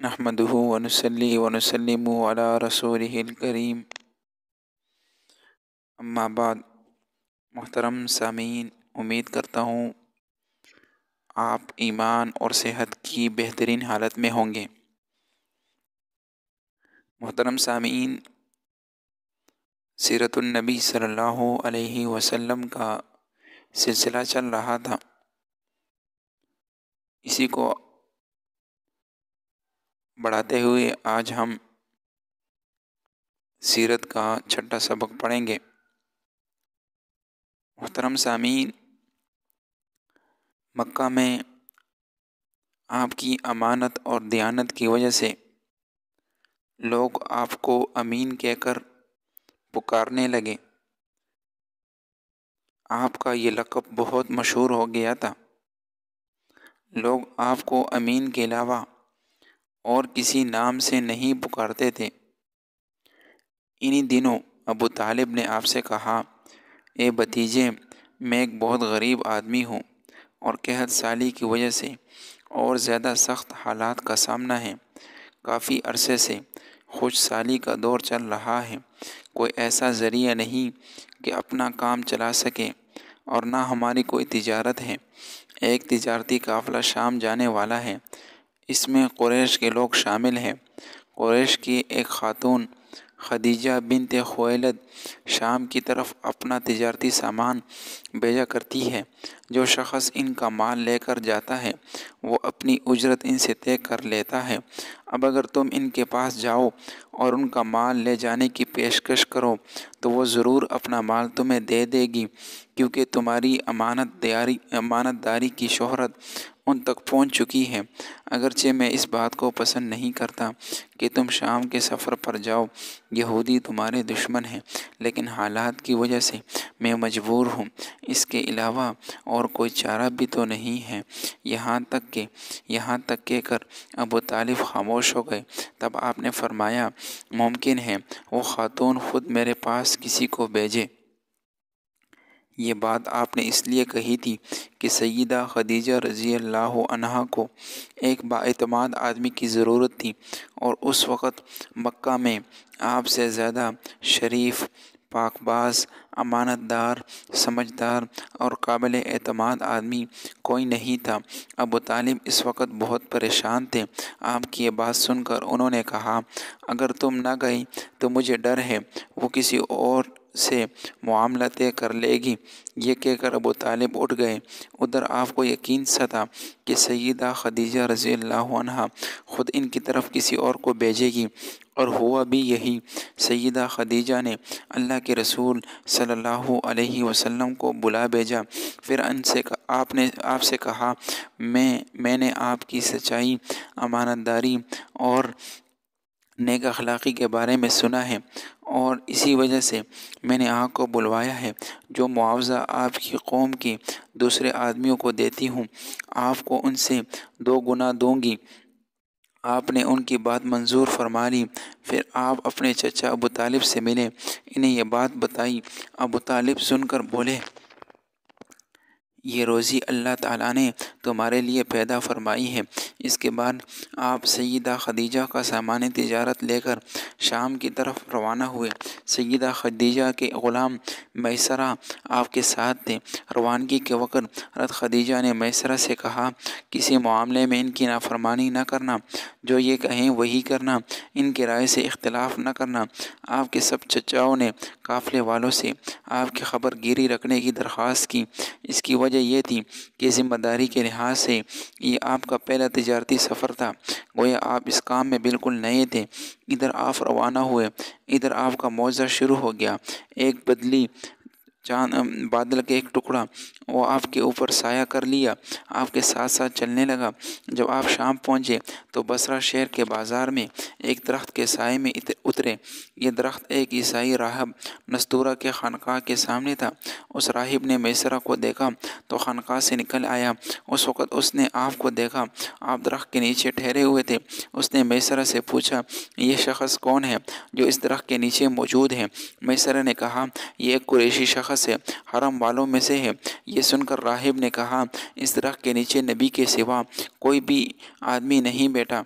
نحمدہ ونصلی ونسلم علی رسولہ الکریم، اما بعد۔ محترم سامعین، امید کرتا ہوں آپ ایمان اور صحت کی بہترین حالت میں ہوں گے۔ محترم سامعین، سیرت النبی صلی اللہ علیہ وسلم کا سلسلہ چل رہا تھا، اسی کو بڑھاتے ہوئے آج ہم سیرت کا چھٹا سبق پڑھیں گے۔ محترم سامعین، مکہ میں آپ کی امانت اور دیانت کی وجہ سے لوگ آپ کو امین کہہ کر پکارنے لگے۔ آپ کا یہ لقب بہت مشہور ہو گیا تھا۔ لوگ آپ کو امین کے علاوہ اور کسی نام سے نہیں پکارتے تھے۔ انہی دنوں ابو طالب نے آپ سے کہا، اے بھتیجے، میں ایک بہت غریب آدمی ہوں اور قحط سالی کی وجہ سے اور زیادہ سخت حالات کا سامنا ہے۔ کافی عرصے سے خشک سالی کا دور چل رہا ہے۔ کوئی ایسا ذریعہ نہیں کہ اپنا کام چلا سکے، اور نہ ہماری کوئی تجارت ہے۔ ایک تجارتی قافلہ شام جانے والا ہے، اس میں قریش کے لوگ شامل ہیں۔ قریش کی ایک خاتون خدیجہ بنت خویلد شام کی طرف اپنا تجارتی سامان بھیجا کرتی ہے۔ جو شخص ان کا مال لے کر جاتا ہے وہ اپنی اجرت ان سے طے کر لیتا ہے۔ اب اگر تم ان کے پاس جاؤ اور ان کا مال لے جانے کی پیشکش کرو تو وہ ضرور اپنا مال تمہیں دے دے گی، کیونکہ تمہاری امانت داری کی شہرت ان تک پہنچ چکی ہے۔ اگرچہ میں اس بات کو پسند نہیں کرتا کہ تم شام کے سفر پر جاؤ، یہودی تمہارے دشمن ہیں، لیکن حالات کی وجہ سے میں مجبور ہوں۔ اس کے علاوہ اور کوئی چارہ بھی تو نہیں ہے۔ یہاں تک کہہ کر ابو طالب خاموش ہو گئے۔ تب آپ نے فرمایا، ممکن ہے وہ خاتون خود میرے پاس کسی کو بھیجے۔ یہ بات آپ نے اس لیے کہی تھی کہ سیدہ خدیجہ رضی اللہ عنہا کو ایک بااعتماد آدمی کی ضرورت تھی، اور اس وقت مکہ میں آپ سے زیادہ شریف، پاک باز، امانت دار، سمجھدار اور قابل اعتماد آدمی کوئی نہیں تھا۔ ابو طالب اس وقت بہت پریشان تھے۔ آپ کی یہ بات سن کر انہوں نے کہا، اگر تم نہ گئی تو مجھے ڈر ہے وہ کسی اور سے معاملہ طے کر لے گی۔ یہ کہہ کر ابو طالب اٹھ گئے۔ ادھر آپ کو یقین سا تھا کہ سیدہ خدیجہ رضی اللہ عنہا خود ان کی طرف کسی اور کو بھیجے گی، اور ہوا بھی یہی۔ سیدہ خدیجہ نے اللہ کے رسول صلی اللہ علیہ وسلم کو بلا بھیجا۔ پھر آپ سے کہا، میں نے آپ کی سچائی، امانت داری اور نیک اخلاقی کے بارے میں سنا ہے، اور اسی وجہ سے میں نے آپ کو بلوایا ہے۔ جو معاوضہ آپ کی قوم کے دوسرے آدمیوں کو دیتی ہوں، آپ کو ان سے 2 گنا دوں گی۔ آپ نے ان کی بات منظور فرما لی۔ پھر آپ اپنے چچا ابو طالب سے ملے، انہیں یہ بات بتائی۔ ابو طالب سن کر بولے، یہ روزی اللہ تعالیٰ نے تمہارے لیے پیدا فرمائی ہے۔ اس کے بعد آپ سیدہ خدیجہ کا سامان تجارت لے کر شام کی طرف روانہ ہوئے۔ سیدہ خدیجہ کے غلام میسرہ آپ کے ساتھ تھے۔ روانگی کے وقت حضرت خدیجہ نے میسرہ سے کہا، کسی معاملے میں ان کی نافرمانی نہ کرنا، جو یہ کہیں وہی کرنا، ان کی رائے سے اختلاف نہ کرنا۔ آپ کے سب چچاؤں نے قافلے والوں سے آپ کی خبر گیری رکھنے کی درخواست کی۔ اس کی وجہ یہ تھی کہ ذمہ داری کے لحاظ سے یہ آپ کا پہلا تجارتی سفر تھا، گویا آپ اس کام میں بالکل نئے تھے۔ ادھر آپ روانہ ہوئے، ادھر آپ کا معجزہ شروع ہو گیا۔ ایک بادل کے ایک ٹکڑا وہ آپ کے اوپر سایہ کر لیا، آپ کے ساتھ ساتھ چلنے لگا۔ جب آپ شام پہنچے تو بصرہ شہر کے بازار میں ایک درخت کے سائے میں اترے۔ یہ درخت ایک عیسائی راہب نستورہ کے خانقاہ کے سامنے تھا۔ اس راہب نے میسرہ کو دیکھا تو خانقاہ سے نکل آیا۔ اس وقت اس نے آپ کو دیکھا، آپ درخت کے نیچے ٹھہرے ہوئے تھے۔ اس نے میسرہ سے پوچھا، یہ شخص کون ہے جو اس درخت کے نیچے موجود ہے؟ میسرہ نے کہا، یہ ایک قریشی شخص ہے، حرم والوں میں سے ہے۔ یہ سن کر راہب نے کہا، اس درخت کے نیچے نبی کے سوا کوئی بھی آدمی نہیں بیٹھا۔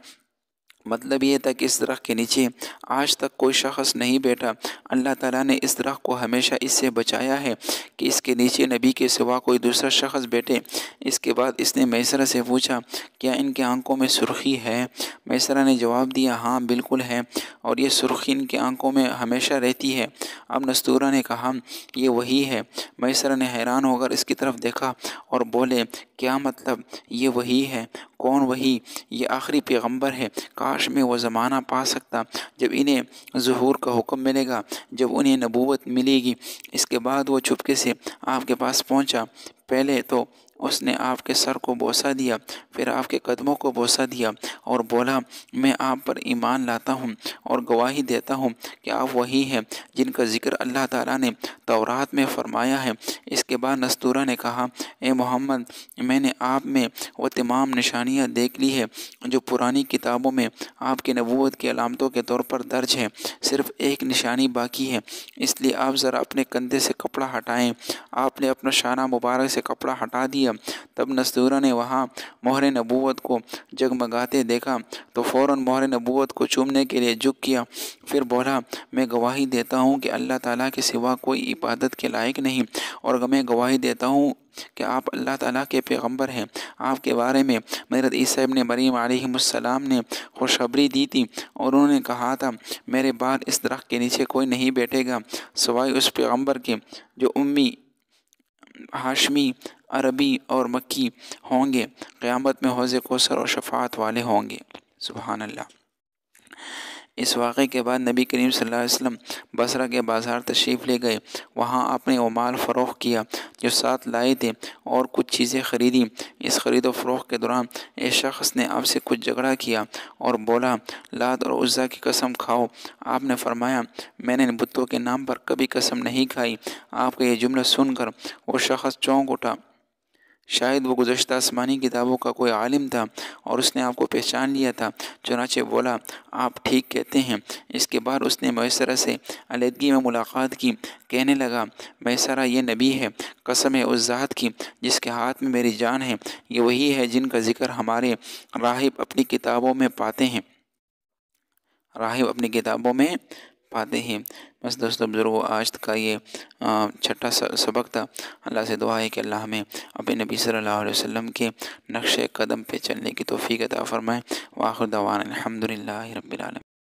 مطلب یہ تھا کہ اس درخت کے نیچے آج تک کوئی شخص نہیں بیٹھا۔ اللہ تعالیٰ نے اس درخت کو ہمیشہ اس سے بچایا ہے کہ اس کے نیچے نبی کے سوا کوئی دوسرا شخص بیٹھے۔ اس کے بعد اس نے میسرہ سے پوچھا، کیا ان کے آنکھوں میں سرخی ہے؟ میسرہ نے جواب دیا، ہاں بالکل ہے، اور یہ سرخی ان کے آنکھوں میں ہمیشہ رہتی ہے۔ اب نستورہ نے کہا، یہ وہی ہے۔ میسرہ نے حیران ہو کر اس کی طرف دیکھا اور بولے، کیا مطلب یہ وہی ہے؟ کون وہی؟ یہ آخری پیغمبر ہے۔ کاش میں وہ زمانہ پا سکتا جب انہیں ظہور کا حکم ملے گا، جب انہیں نبوت ملے گی۔ اس کے بعد وہ چپکے سے آپ کے پاس پہنچا۔ پہلے تو اس نے آپ کے سر کو بوسہ دیا، پھر آپ کے قدموں کو بوسہ دیا اور بولا، میں آپ پر ایمان لاتا ہوں اور گواہی دیتا ہوں کہ آپ وہی ہیں جن کا ذکر اللہ تعالیٰ نے تورات میں فرمایا ہے۔ اس کے بعد نستورہ نے کہا، اے محمد، میں نے آپ میں وہ تمام نشانیاں دیکھ لی ہے جو پرانی کتابوں میں آپ کی نبوت کی علامتوں کے طور پر درج ہے۔ صرف ایک نشانی باقی ہے، اس لیے آپ ذرا اپنے کندھے سے کپڑا ہٹائیں۔ آپ نے اپنا شانہ مبارک سے کپڑا ہٹا دیا۔ تب نستورہ نے وہاں مہر نبوت کو جگمگاتے دیکھا تو فوراً مہر نبوت کو چومنے کے لیے جھک کیا، پھر بولا، میں گواہی دیتا ہوں کہ اللہ تعالیٰ کے سوا کوئی عبادت کے لائق نہیں، اور میں گواہی دیتا ہوں کہ آپ اللہ تعالیٰ کے پیغمبر ہیں۔ آپ کے بارے میں حضرت عیسیٰ ابن مریم علیہ السلام نے خوشخبری دی تھی، اور انہوں نے کہا تھا، میرے بعد اس درخت کے نیچے کوئی نہیں بیٹھے گا سوائے اس پیغمبر کے جو امی، ہاشمی، عربی اور مکی ہوں گے۔ قیامت میں حوض کوثر اور شفاعت والے ہوں گے۔ سبحان اللہ۔ اس واقعے کے بعد نبی کریم صلی اللہ علیہ وسلم بصرہ کے بازار تشریف لے گئے۔ وہاں آپ نے وہ مال فروخت کیا جو ساتھ لائے تھے اور کچھ چیزیں خریدیں۔ اس خرید و فروخت کے دوران ایک شخص نے آپ سے کچھ جھگڑا کیا اور بولا، لات اور عزیٰ کی قسم کھاؤ۔ آپ نے فرمایا، میں نے بتوں کے نام پر کبھی قسم نہیں کھائی۔ آپ کا یہ جملہ سن کر وہ شخص چونک اٹھا۔ شاید وہ گزشتہ آسمانی کتابوں کا کوئی عالم تھا اور اس نے آپ کو پہچان لیا تھا، چنانچہ بولا، آپ ٹھیک کہتے ہیں۔ اس کے بعد اس نے میسرہ سے علیحدگی میں ملاقات کی۔ کہنے لگا، میسرہ، یہ نبی ہے، قسم ہے اس ذات کی جس کے ہاتھ میں میری جان ہے، یہ وہی ہے جن کا ذکر ہمارے راہب اپنی کتابوں میں پاتے ہیں۔ پاتے ہیں۔ بس دوستو بزرگوں، آج کا یہ چھٹا سبق تھا۔ اللہ سے دعا ہے کہ اللہ ہمیں اپنے نبی صلی اللہ علیہ وسلم کے نقش قدم پہ چلنے کی توفیق عطا فرمائے۔ وآخر دعوانا الحمدللہ رب العالمین۔